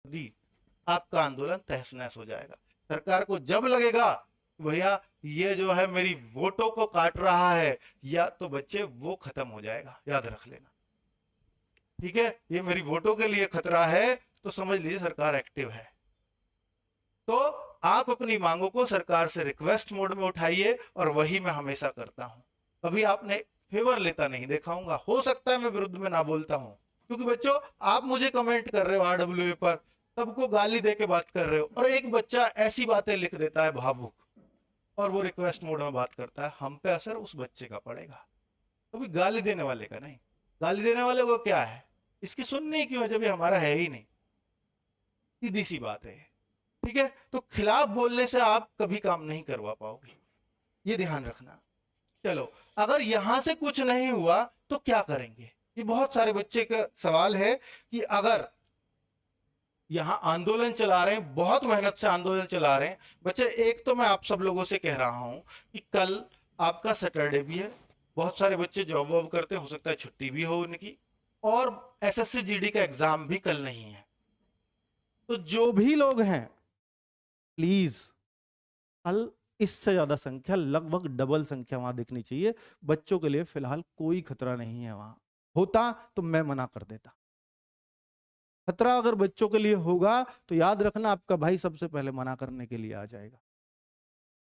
दी, आपका आंदोलन तहस नहस हो जाएगा। सरकार को जब लगेगा भैया ये जो है मेरी वोटों को काट रहा है, या तो बच्चे वो खत्म हो जाएगा, याद रख लेना। ठीक है, ये मेरी वोटों के लिए खतरा है, तो समझ लीजिए सरकार एक्टिव है। तो आप अपनी मांगों को सरकार से रिक्वेस्ट मोड में उठाइए, और वही मैं हमेशा करता हूं। कभी आपने फेवर लेता नहीं देखा होगा। हो सकता है मैं विरुद्ध में ना बोलता हूं, क्योंकि बच्चों आप मुझे कमेंट कर रहे हो आरडब्ल्यूए पर, सबको गाली दे के बात कर रहे हो, और एक बच्चा ऐसी बातें लिख देता है भावुक, और वो रिक्वेस्ट मोड में बात करता है, हम पे असर उस बच्चे का पड़ेगा, कभी गाली देने वाले का नहीं। गाली देने वाले को क्या है, इसकी सुननी क्यों है जब ये हमारा है ही नहीं। सीधी सी बात है। ठीक है, तो खिलाफ बोलने से आप कभी काम नहीं करवा पाओगे, ये ध्यान रखना। चलो, अगर यहां से कुछ नहीं हुआ तो क्या करेंगे, ये बहुत सारे बच्चे का सवाल है कि अगर यहां आंदोलन चला रहे हैं, बहुत मेहनत से आंदोलन चला रहे हैं बच्चे, एक तो मैं आप सब लोगों से कह रहा हूं कि कल आपका सैटरडे भी है, बहुत सारे बच्चे जॉब वॉब करते हैं, हो सकता है छुट्टी भी हो उनकी, और एसएससी जीडी का एग्जाम भी कल नहीं है। तो जो भी लोग हैं प्लीज, कल इससे ज्यादा संख्या, लगभग डबल संख्या वहां दिखनी चाहिए। बच्चों के लिए फिलहाल कोई खतरा नहीं है, वहां होता तो मैं मना कर देता। खतरा अगर बच्चों के लिए होगा तो याद रखना आपका भाई सबसे पहले मना करने के लिए आ जाएगा।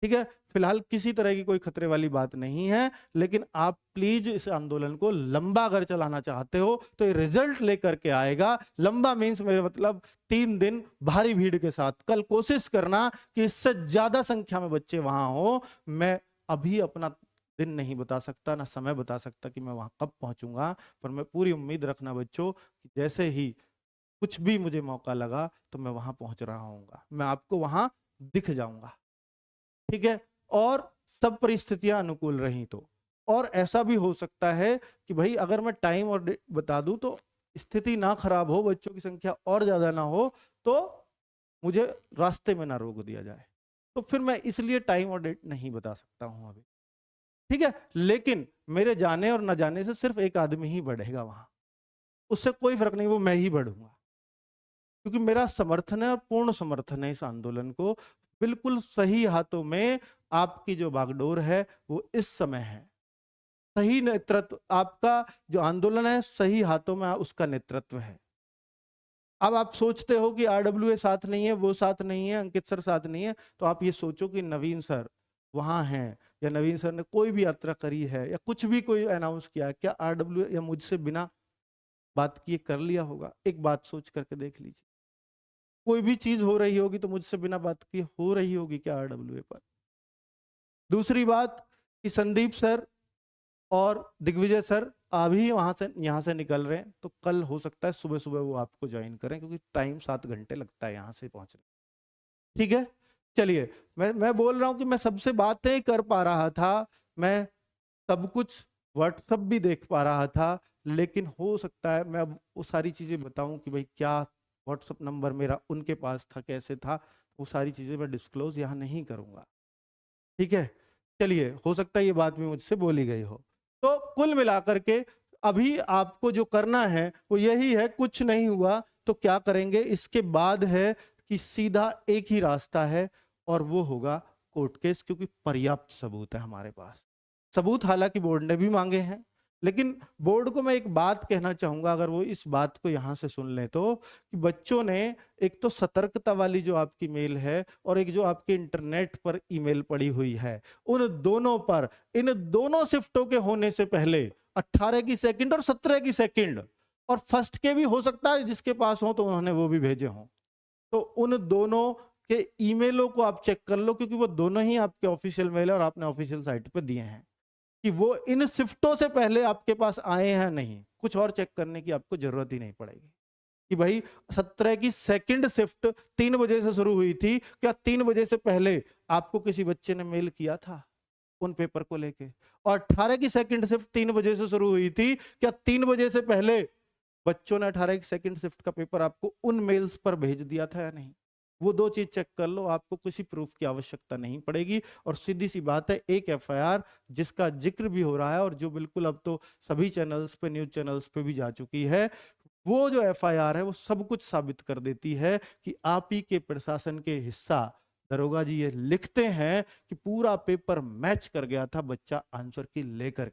ठीक है, फिलहाल किसी तरह की कोई खतरे वाली बात नहीं है, लेकिन आप प्लीज इस आंदोलन को लंबा अगर चलाना चाहते हो तो ये रिजल्ट लेकर के आएगा। लंबा मीन्स मेरे मतलब 3 दिन भारी भीड़ के साथ। कल कोशिश करना कि इससे ज्यादा संख्या में बच्चे वहां हो। मैं अभी अपना दिन नहीं बता सकता, ना समय बता सकता कि मैं वहां कब पहुंचूंगा, पर मैं पूरी उम्मीद रखना बच्चों कि जैसे ही कुछ भी मुझे मौका लगा तो मैं वहां पहुंच रहा हूँगा, मैं आपको वहां दिख जाऊंगा। ठीक है, और सब परिस्थितियां अनुकूल रही तो। और ऐसा भी हो सकता है कि भाई अगर मैं टाइम और डेट बता दूं तो स्थिति ना खराब हो, बच्चों की संख्या और ज्यादा ना हो, तो मुझे रास्ते में ना रोक दिया जाए, तो फिर मैं इसलिए टाइम और डेट नहीं बता सकता हूं अभी। ठीक है, लेकिन मेरे जाने और न जाने से सिर्फ एक आदमी ही बढ़ेगा वहां, उससे कोई फर्क नहीं, वो मैं ही बढ़ूंगा, क्योंकि मेरा समर्थन है और पूर्ण समर्थन है इस आंदोलन को। बिल्कुल सही हाथों में आपकी जो बागडोर है वो इस समय है। सही नेतृत्व आपका, जो आंदोलन है सही हाथों में उसका नेतृत्व है। अब आप सोचते हो कि आरडब्ल्यूए साथ नहीं है, वो साथ नहीं है, अंकित सर साथ नहीं है, तो आप ये सोचो कि नवीन सर वहां हैं, या नवीन सर ने कोई भी यात्रा करी है या कुछ भी कोई अनाउंस किया है, क्या आरडब्ल्यूए या मुझसे बिना बात किए कर लिया होगा? एक बात सोच करके देख लीजिए। कोई भी चीज हो रही होगी तो मुझसे बिना बात किए हो रही होगी क्या आरडब्ल्यूए पर? दूसरी बात कि संदीप सर और दिग्विजय सर अभी वहां से यहाँ से निकल रहे हैं, तो कल हो सकता है सुबह सुबह वो आपको ज्वाइन करें, क्योंकि टाइम 7 घंटे लगता है यहाँ से पहुंचने। ठीक है, चलिए, मैं बोल रहा हूं कि मैं सबसे बातें कर पा रहा था, मैं सब कुछ व्हाट्सएप भी देख पा रहा था, लेकिन हो सकता है मैं अब वो सारी चीजें बताऊं कि भाई क्या व्हाट्सएप नंबर मेरा उनके पास था, कैसे था, वो सारी चीजें मैं डिस्क्लोज यहाँ नहीं करूंगा। ठीक है, चलिए, हो सकता है ये बात भी मुझसे बोली गई हो। तो कुल मिलाकर के अभी आपको जो करना है वो यही है, कुछ नहीं हुआ तो क्या करेंगे, इसके बाद है कि सीधा एक ही रास्ता है, और वो होगा कोर्ट केस, क्योंकि पर्याप्त सबूत है हमारे पास। सबूत हालांकि बोर्ड ने भी मांगे हैं, लेकिन बोर्ड को मैं एक बात कहना चाहूंगा, अगर वो इस बात को यहां से सुन ले तो, कि बच्चों ने एक तो सतर्कता वाली जो आपकी मेल है और एक जो आपके इंटरनेट पर ईमेल पड़ी हुई है, उन दोनों पर, इन दोनों शिफ्टों के होने से पहले 18 की सेकंड और 17 की सेकंड, और फर्स्ट के भी हो सकता है जिसके पास हो तो उन्होंने वो भी भेजे हों, तो उन दोनों के ईमेलों को आप चेक कर लो, क्योंकि वो दोनों ही आपके ऑफिशियल मेल है और आपने ऑफिशियल साइट पे दिए हैं, कि वो इन शिफ्टों से पहले आपके पास आए हैं नहीं। कुछ और चेक करने की आपको जरूरत ही नहीं पड़ेगी कि भाई 17 की सेकंड शिफ्ट 3 बजे से शुरू हुई थी, क्या 3 बजे से पहले आपको किसी बच्चे ने मेल किया था उन पेपर को लेके? और 18 की सेकंड शिफ्ट 3 बजे से शुरू हुई थी, क्या 3 बजे से पहले बच्चों ने 18 की सेकंड शिफ्ट का पेपर आपको उन मेल्स पर भेज दिया था या नहीं? वो दो चीज चेक कर लो, आपको किसी प्रूफ की आवश्यकता नहीं पड़ेगी। और सीधी सी बात है, एक एफआईआर जिसका जिक्र भी हो रहा है और जो बिल्कुल अब तो सभी चैनल्स पे, न्यूज चैनल्स पे भी जा चुकी है, वो जो एफआईआर है वो सब कुछ साबित कर देती है कि आप ही के प्रशासन के हिस्सा दरोगा जी ये लिखते हैं कि पूरा पेपर मैच कर गया था बच्चा आंसर की लेकर।